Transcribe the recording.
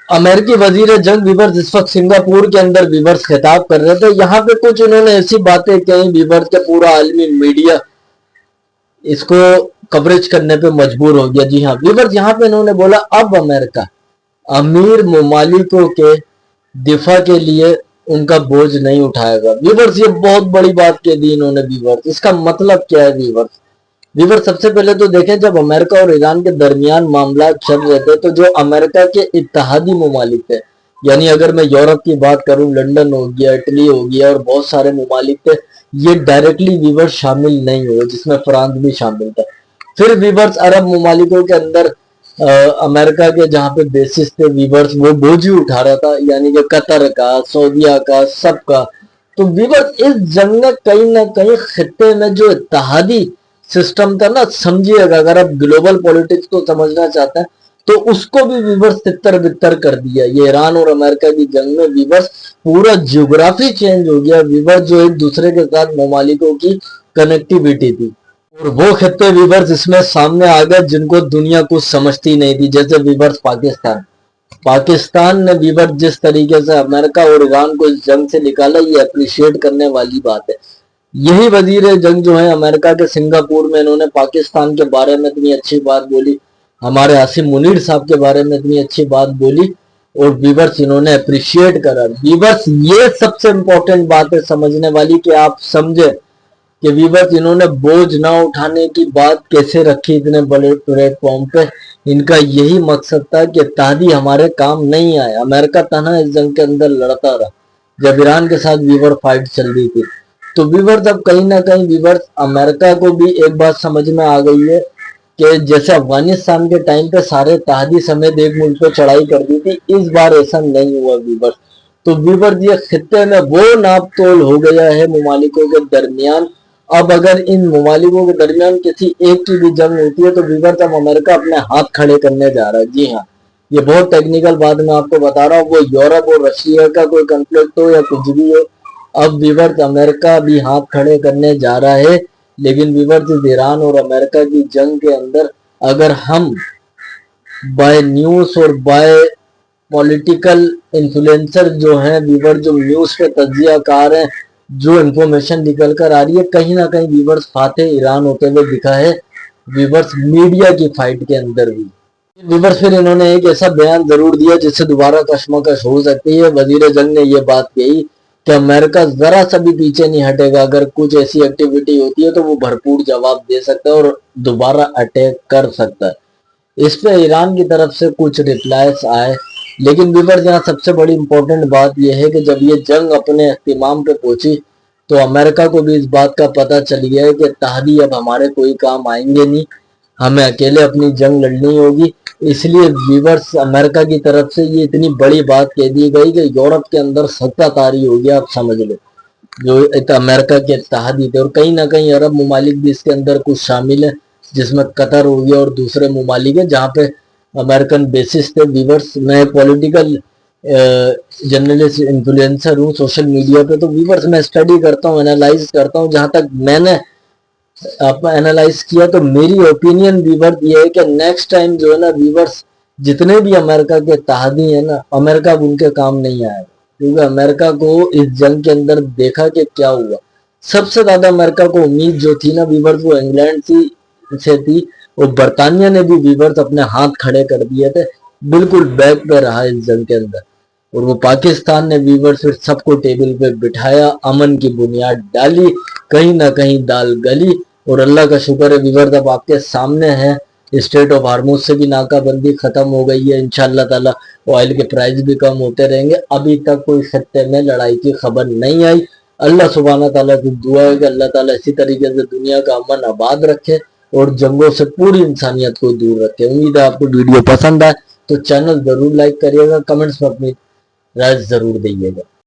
अमेरिकी वजीर जंग वीवर्स इस वक्त सिंगापुर के अंदर वीवर्स खिताब कर रहे थे। यहाँ पे कुछ उन्होंने ऐसी बातें कही वीवर्स के पूरा आलमी मीडिया इसको कवरेज करने पे मजबूर हो गया। जी हाँ वीवर्स, यहाँ पे इन्होंने बोला अब अमेरिका अमीर ममालिकों के दिफा के लिए उनका बोझ नहीं उठाएगा। वीवर्स ये बहुत बड़ी बात कह दी इन्होंने। वीवर्स इसका मतलब क्या है? वीवर्स सबसे पहले तो देखें, जब अमेरिका और ईरान के दरमियान मामला चल रहे थे तो जो अमेरिका के इत्तेहादी ममालिक थे, यानी अगर मैं यूरोप की बात करूं, लंदन हो गया, इटली हो गया और बहुत सारे ममालिक थे, ये डायरेक्टली वीवर्स शामिल नहीं हुए, जिसमें फ्रांस भी शामिल था। फिर वीवर्स अरब ममालिकों के अंदर अमेरिका के जहाँ पे बेसिस थे वीवर्स, वो बोझ ही उठा रहा था, यानी कि कतर का, सऊदीया का, सबका। तो वीवर्स इस जंग ने कहीं ना कहीं खित्ते में जो इत्तेहादी सिस्टम था ना, समझिएगा अगर आप ग्लोबल पॉलिटिक्स को समझना चाहते हैं तो उसको भी वीवर्स तितर बितर कर दिया। ये ईरान और अमेरिका की जंग में वीवर्स पूरा ज्योग्राफी चेंज हो गया। वीवर्स जो एक दूसरे के साथ ममालिकों की कनेक्टिविटी थी, और वो खत्ते वीवर्स इसमें सामने आ गए जिनको दुनिया कुछ समझती नहीं थी। जैसे वीवर्स पाकिस्तान ने वीवर्स जिस तरीके से अमेरिका और ईरान को इस जंग से निकाला, ये अप्रिशिएट करने वाली बात है। यही वजीर जंग जो है अमेरिका के सिंगापुर में, इन्होंने पाकिस्तान के बारे में इतनी अच्छी बात बोली, हमारे आसिम मुनीर साहब के बारे में इतनी अच्छी बात बोली, और वीवर्स इन्होंने अप्रिशिएट करा। वीवर्स ये सबसे इंपॉर्टेंट बात है समझने वाली, कि आप समझे कि वीवर्स इन्होंने बोझ ना उठाने की बात कैसे रखी इतने बड़े प्लेटफॉर्म पे। इनका यही मकसद था कि इत्तेहादी हमारे काम नहीं आए। अमेरिका तनहा इस जंग के अंदर लड़ता रहा जब ईरान के साथ वीवर फाइट चल रही थी। तो वीवर्स अब कहीं ना कहीं वीवर्स अमेरिका को भी एक बात समझ में आ गई है कि जैसे अफगानिस्तान के टाइम पे सारे इत्तेहादी समेत एक मुल्क पे चढ़ाई कर दी थी, इस बार ऐसा नहीं हुआ वीवर्स। तो वीवर्स ये खित्ते में वो नाप तोल हो गया है ममालिकों के दरमियान। अब अगर इन ममालिकों के दरमियान किसी एक की भी जंग होती है तो वीवर्स अब अमेरिका अपने हाथ खड़े करने जा रहा है। जी हाँ, ये बहुत टेक्निकल बात मैं आपको बता रहा हूँ। वो यूरोप और रशिया का कोई कंफ्लिक्ट हो या कुछ भी हो, अब वीवर्स अमेरिका भी हाथ खड़े करने जा रहा है। लेकिन वीवर्स इस ईरान और अमेरिका की जंग के अंदर अगर हम बाय न्यूज और बाय पॉलिटिकल इन्फ्लुएंसर जो हैं वीवर, जो न्यूज पे तज्जियाकार हैं, जो इंफॉर्मेशन निकल कर आ रही है, कहीं ना कहीं वीवर्स फातेह ईरान होते हुए दिखा है वीवर्स मीडिया की फाइट के अंदर भी। वीवर्स फिर इन्होंने एक ऐसा बयान जरूर दिया जिससे दोबारा कशमकश हो सकती है। वजीर जंग ने यह बात कही कि अमेरिका जरा सा भी पीछे नहीं हटेगा, अगर कुछ ऐसी एक्टिविटी होती है तो वो भरपूर जवाब दे सकता है और दोबारा अटैक कर सकता है। इस पे ईरान की तरफ से कुछ रिप्लाईस आए, लेकिन वीवर्स यहाँ सबसे बड़ी इंपॉर्टेंट बात यह है कि जब ये जंग अपने इख्तिमाम पे पहुंची तो अमेरिका को भी इस बात का पता चल गया है कि इत्तेहादी अब हमारे कोई काम आएंगे नहीं, हमें अकेले अपनी जंग लड़नी होगी। इसलिए वीवर्स अमेरिका की तरफ से ये इतनी बड़ी बात कह दी गई कि यूरोप के अंदर सत्ता तारी हो गया। आप समझ लो, जो अमेरिका के इत्तेहादी थे, और कहीं ना कहीं अरब ममालिक भी इसके अंदर कुछ शामिल है, जिसमें कतर हो गया और दूसरे ममालिक है जहाँ पे अमेरिकन बेसिस थे। वीवर्स मैं पॉलिटिकल जर्नलिस्ट इन्फ्लुएंसर हूँ सोशल मीडिया पे, तो वीवर्स मैं स्टडी करता हूँ, एनालाइज करता हूँ। जहाँ तक मैंने एनालाइज किया तो मेरी ओपिनियन वीवर्स ये है कि नेक्स्ट टाइम जो है ना वीवर्स, जितने भी अमेरिका के इत्तेहादी हैं ना, अमेरिका उनके काम नहीं आएगा, क्योंकि अमेरिका को इस जंग के अंदर देखा कि क्या हुआ। सबसे ज्यादा अमेरिका को उम्मीद जो थी ना वीवर्स, वो इंग्लैंड से थी, और बरतानिया ने भी वीवर्स अपने हाथ खड़े कर दिए थे, बिल्कुल बैक पे रहा इस जंग के अंदर। और वो पाकिस्तान ने वीवर्स फिर सबको टेबल पे बिठाया, अमन की बुनियाद डाली, कहीं ना कहीं दाल गली। और अल्लाह का शुक्र है वीवर्स अब आपके सामने है, स्टेट ऑफ हार्मोज से भी नाकाबंदी खत्म हो गई है। इंशाल्लाह ताला ऑयल के प्राइस भी कम होते रहेंगे। अभी तक कोई खत्ते में लड़ाई की खबर नहीं आई। अल्लाह सुब्हाना ताला की दुआ है कि अल्लाह ताला इसी तरीके से दुनिया का अमन आबाद रखे और जंगों से पूरी इंसानियत को दूर रखे। उम्मीद है आपको वीडियो पसंद आए तो चैनल जरूर लाइक करिएगा, कमेंट्स में अपनी राय जरूर दीजिएगा।